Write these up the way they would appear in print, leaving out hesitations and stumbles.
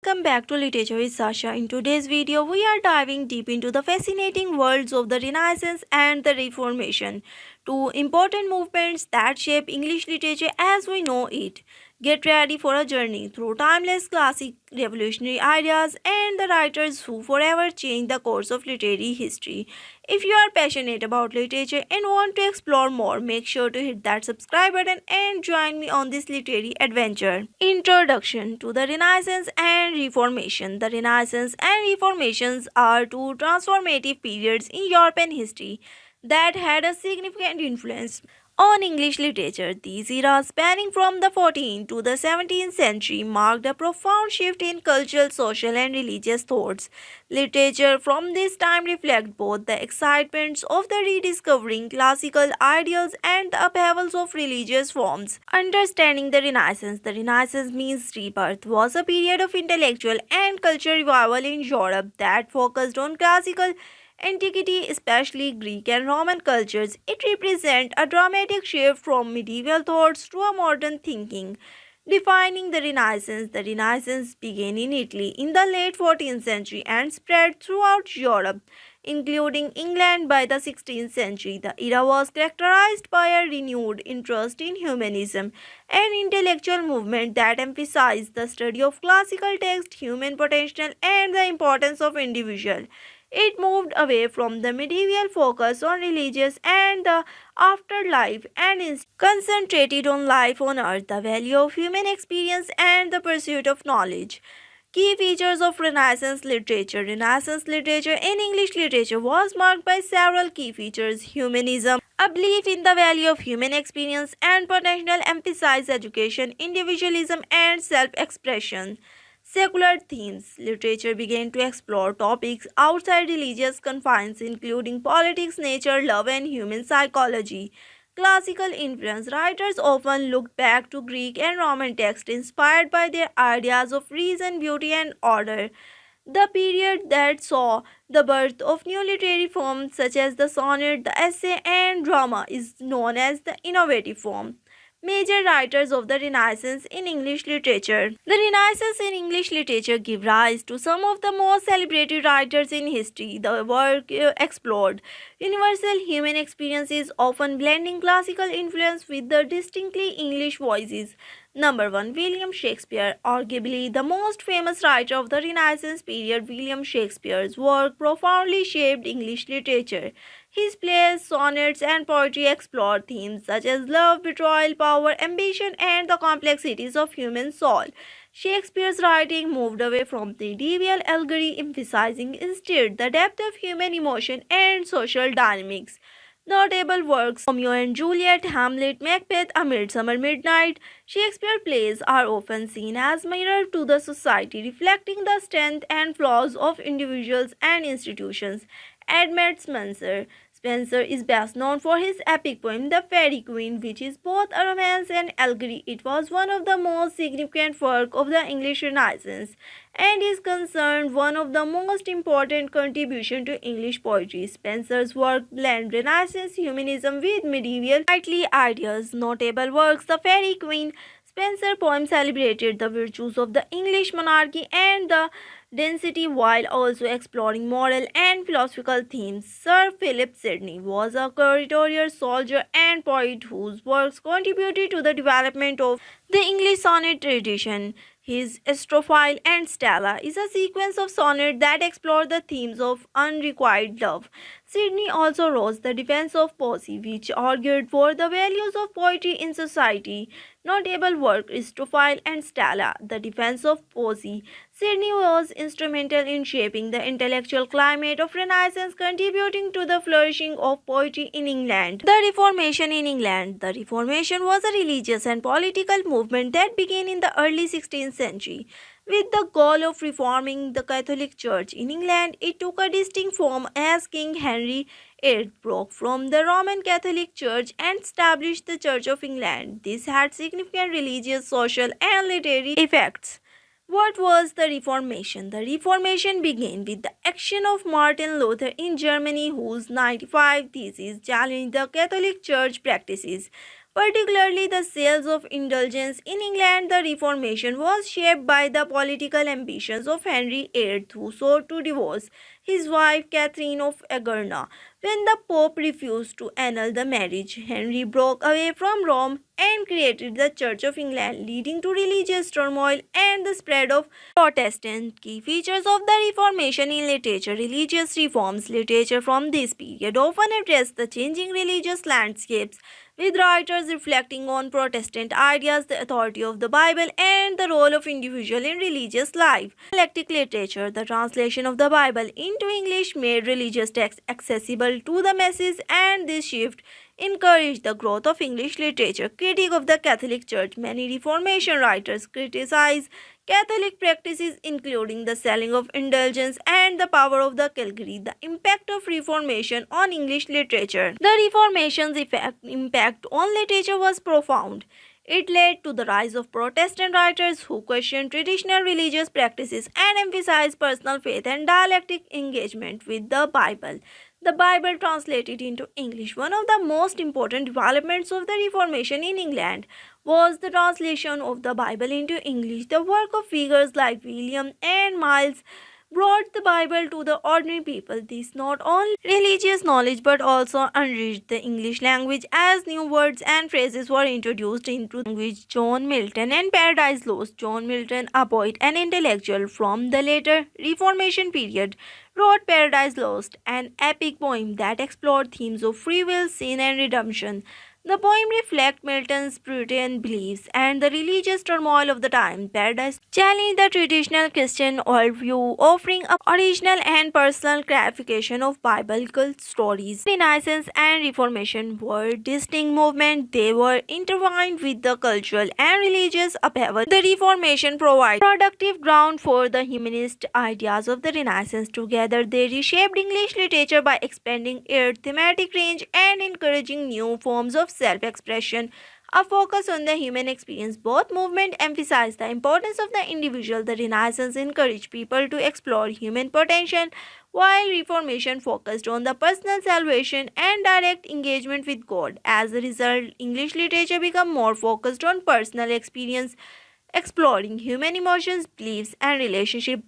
Welcome back to Literature with Sasha. In today's video, we are diving deep into the fascinating worlds of the Renaissance and the Reformation, two important movements that shape English literature as we know it. Get ready for a journey through timeless classic revolutionary ideas and the writers who forever changed the course of literary history. If you are passionate about literature and want to explore more, make sure to hit that subscribe button and join me on this literary adventure. Introduction to the Renaissance and Reformation. The Renaissance and Reformations are two transformative periods in European history that had a significant influence on English literature. These eras, spanning from the 14th to the 17th century, marked a profound shift in cultural, social, and religious thoughts. Literature from this time reflects both the excitements of the rediscovering classical ideals and the upheavals of religious forms. Understanding the Renaissance means rebirth, was a period of intellectual and cultural revival in Europe that focused on classical antiquity, especially Greek and Roman cultures. It represents a dramatic shift from medieval thoughts to a modern thinking. Defining the Renaissance began in Italy in the late 14th century and spread throughout Europe, including England by the 16th century. The era was characterized by a renewed interest in humanism, an intellectual movement that emphasized the study of classical text, human potential, and the importance of individual. It moved away from the medieval focus on religious and the afterlife and concentrated on life on earth, the value of human experience, and the pursuit of knowledge. Key features of Renaissance literature. Renaissance literature in English literature was marked by several key features: humanism, a belief in the value of human experience and potential, emphasized education, individualism, and self expression. Secular themes. Literature began to explore topics outside religious confines, including politics, nature, love, and human psychology. Classical influence. Writers often looked back to Greek and Roman texts inspired by their ideas of reason, beauty, and order. The period that saw the birth of new literary forms such as the sonnet, the essay, and drama is known as the innovative form. Major writers of the Renaissance in English literature. The Renaissance in English literature gave rise to some of the most celebrated writers in history. The work explored universal human experiences, often blending classical influence with the distinctly English voices. Number 1. William Shakespeare. Arguably the most famous writer of the Renaissance period, William Shakespeare's work profoundly shaped English literature. His plays, sonnets, and poetry explore themes such as love, betrayal, power, ambition, and the complexities of human soul. Shakespeare's writing moved away from the medieval allegory, emphasizing instead the depth of human emotion and social dynamics. Notable works: Romeo and Juliet, Hamlet, Macbeth, A Midsummer Midnight. Shakespeare plays are often seen as mirror to the society, reflecting the strength and flaws of individuals and institutions. Edmund Spencer is best known for his epic poem The Faerie Queene, which is both a romance and allegory. It was one of the most significant works of the English Renaissance and is considered one of the most important contributions to English poetry. Spencer's work blend Renaissance humanism with medieval knightly ideas. Notable works: The Faerie Queene. Spencer poem celebrated the virtues of the English monarchy and the density while also exploring moral and philosophical themes. Sir Philip Sidney was a courtier, soldier, and poet whose works contributed to the development of the English sonnet tradition. His Astrophile and Stella is a sequence of sonnets that explore the themes of unrequited love. Sidney also wrote The Defense of Poesy, which argued for the values of poetry in society. Notable work: Aristophile and Stella, The Defense of Poesy. Sidney was instrumental in shaping the intellectual climate of Renaissance, contributing to the flourishing of poetry in England. The Reformation in England. The Reformation was a religious and political movement that began in the early 16th century. With the goal of reforming the Catholic Church in England, it took a distinct form as King Henry VIII broke from the Roman Catholic Church and established the Church of England. This had significant religious, social, and literary effects. What was the Reformation? The Reformation began with the action of Martin Luther in Germany, whose 95 Theses challenged the Catholic Church practices, Particularly the sales of indulgence in England, the Reformation was shaped by the political ambitions of Henry VIII, who sought to divorce his wife Catherine of Aragon. When the Pope refused to annul the marriage, Henry broke away from Rome and created the Church of England, leading to religious turmoil and the spread of Protestant. Key features of the Reformation in literature. Religious reforms. Literature from this period often addressed the changing religious landscapes, with writers reflecting on Protestant ideas, the authority of the Bible, and the role of individual in religious life. Dialectic literature. The translation of the Bible into English made religious texts accessible to the masses, and this shift encouraged the growth of English literature. Critique of the Catholic Church. Many Reformation writers criticize Catholic practices, including the selling of indulgence and the power of the clergy. The impact of Reformation on English literature. The Reformation's impact on literature was profound. It led to the rise of Protestant writers who questioned traditional religious practices and emphasized personal faith and dialectic engagement with the Bible. The Bible translated into English. One of the most important developments of the Reformation in England was the translation of the Bible into English. The work of figures like William and Miles brought the Bible to the ordinary people. This not only religious knowledge but also enriched the English language as new words and phrases were introduced into the language. John Milton and Paradise Lost. John Milton, a poet and intellectual from the later Reformation period, wrote Paradise Lost, an epic poem that explored themes of free will, sin, and redemption. The poem reflects Milton's Puritan beliefs and the religious turmoil of the time. Paradise challenged the traditional Christian worldview, offering a original and personal clarification of biblical stories. Renaissance and Reformation were distinct movements. They were intertwined with the cultural and religious upheaval. The Reformation provided productive ground for the humanist ideas of the Renaissance. Together, they reshaped English literature by expanding its thematic range and encouraging new forms of self-expression. A focus on the human experience. Both movements emphasized the importance of the individual. The Renaissance encouraged people to explore human potential, while Reformation focused on the personal salvation and direct engagement with God. As a result, English literature became more focused on personal experience, exploring human emotions, beliefs, and relationships.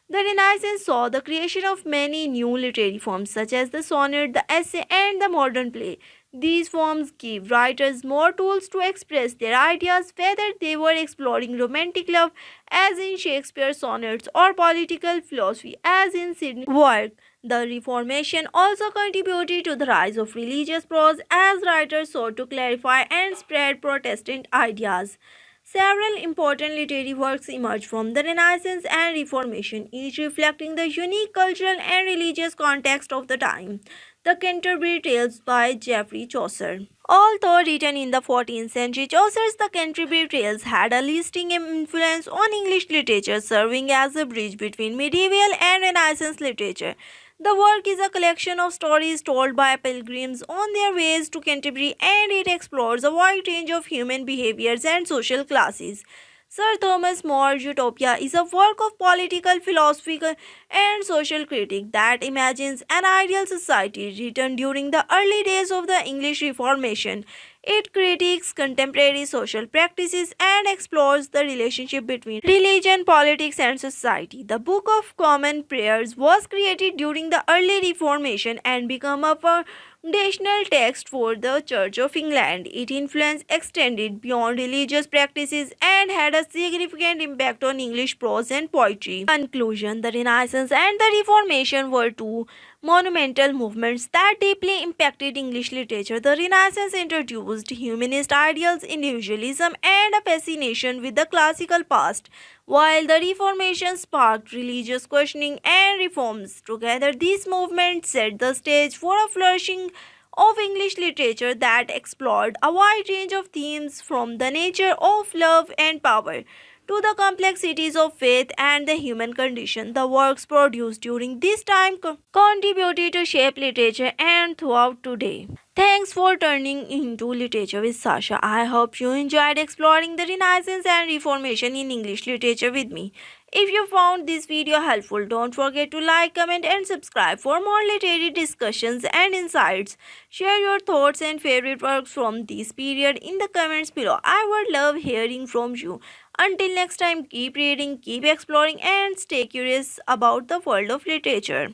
The Renaissance saw the creation of many new literary forms such as the sonnet, the essay, and the modern play. These forms give writers more tools to express their ideas, whether they were exploring romantic love, as in Shakespeare's sonnets, or political philosophy, as in Sidney's work. The Reformation also contributed to the rise of religious prose as writers sought to clarify and spread Protestant ideas. Several important literary works emerged from the Renaissance and Reformation, each reflecting the unique cultural and religious context of the time. The Canterbury Tales by Geoffrey Chaucer. Although written in the 14th century, Chaucer's The Canterbury Tales had a lasting influence on English literature, serving as a bridge between medieval and Renaissance literature. The work is a collection of stories told by pilgrims on their ways to Canterbury, and it explores a wide range of human behaviors and social classes. Sir Thomas More's Utopia is a work of political philosophy and social critique that imagines an ideal society written during the early days of the English Reformation. It critiques contemporary social practices and explores the relationship between religion, politics, and society. The Book of Common Prayers was created during the early Reformation and became a foundational text for the Church of England. Its influence extended beyond religious practices and had a significant impact on English prose and poetry. Conclusion. The Renaissance and the Reformation were two monumental movements that deeply impacted English literature. The Renaissance introduced humanist ideals, individualism, and a fascination with the classical past, while the Reformation sparked religious questioning and reforms. Together, these movements set the stage for a flourishing of English literature that explored a wide range of themes, from the nature of love and power to the complexities of faith and the human condition. The works produced during this time contributed to shape literature and throughout today. Thanks for turning into literature with Sasha. I hope you enjoyed exploring the Renaissance and Reformation in English literature with me. If you found this video helpful, don't forget to like, comment, and subscribe for more literary discussions and insights. Share your thoughts and favorite works from this period in the comments below. I would love hearing from you. Until next time, keep reading, keep exploring, and stay curious about the world of literature.